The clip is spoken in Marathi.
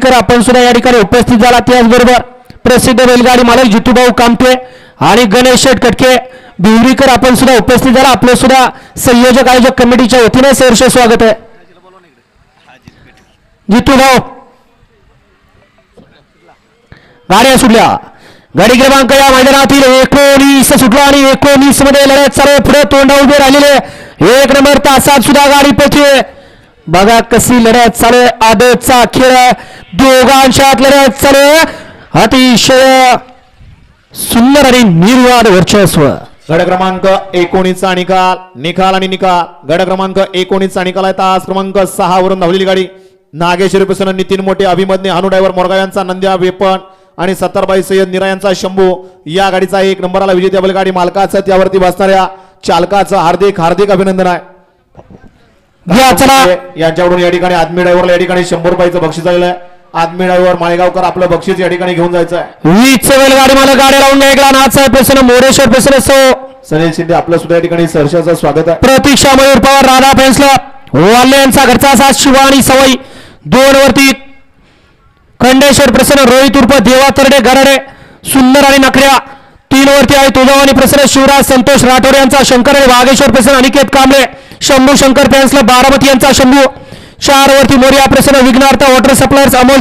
बिवरीकर आपण सुद्धा या ठिकाणी उपस्थित झाला. त्याचबरोबर प्रसिद्ध बैलगाडी मालक जितूभाऊ कामते आणि गणेश शेठ कटके बिवरीकर आपण सुद्धा उपस्थित झाला. आपलं सुद्धा संयोजक आयोजक कमिटीच्या वतीने सहर्ष स्वागत आहे. जितूभाऊ गाड्या सुटल्या. गाडी क्रमांक या मैदानातील 19 सुटला आणि 19 मध्ये लढत चालू पुढे तोंडा उभे राहिलेले 1 नंबर तासात सुद्धा गाडी पोहोचते. बघा कशी लढत चालू आदतचा खेळ दोघांच्यात लढत चालू अतिशय सुंदर आणि निर्वाद वर्चस्व. गड क्रमांक 19चा निकाल आणि निकाल. गड क्रमांक 19चा निकाल आहे. तास क्रमांक 6 वरून धावलेली गाडी नागेश्वरी प्रसन्न नितीन मोठे अभिमन्यू हानू ड्रायव्हर मोरगाव यांचा नंद्या वेपन आणि 70 सय्यद निरा यांचा शंभू या गाडीचा 1 नंबरला विजेत्या बैलगाडी मालकाचं त्यावरती बसणाऱ्या चालकाचं हार्दिक हार्दिक अभिनंदन आहे. यांच्याकडून या ठिकाणी आदमी ड्रायव्हरला या ठिकाणी 100 रुपयाचं बक्षीस आलेलं आहे. आदमी ड्रायव्हर माळेगावकर आपलं बक्षीस या ठिकाणी घेऊन जायचं आहे. 20 बैलगाडी मला गाडी लावून घ्यायला नाच आहे प्रसन्न मोरेश्वर प्रसन्न सो सनील शिंदे आपलं सुद्धा या ठिकाणी सहर्षाचं स्वागत आहे. प्रतीक्षा मयूर पवार राधा फॅन्सला वाल्ले यांचा घरचा साथ शिवानी सवई 2 वरती खंडेश्वर प्रसन्न रोहित उर्फ देवा तरडे गराडे सुंदर आणि नखऱ्या 3 वरती आहे तुळजावानी प्रसन्न शिवराज संतोष राठोड यांचा शंकर आणि वाघेश्वर प्रसन्न अनिकेत कांबळे शंभू शंकर फॅन्सला बारामती यांचा शंभू 4 वरती मोरिया प्रसन्न विघ्नार्थ वॉटर सप्लायर्स अमोल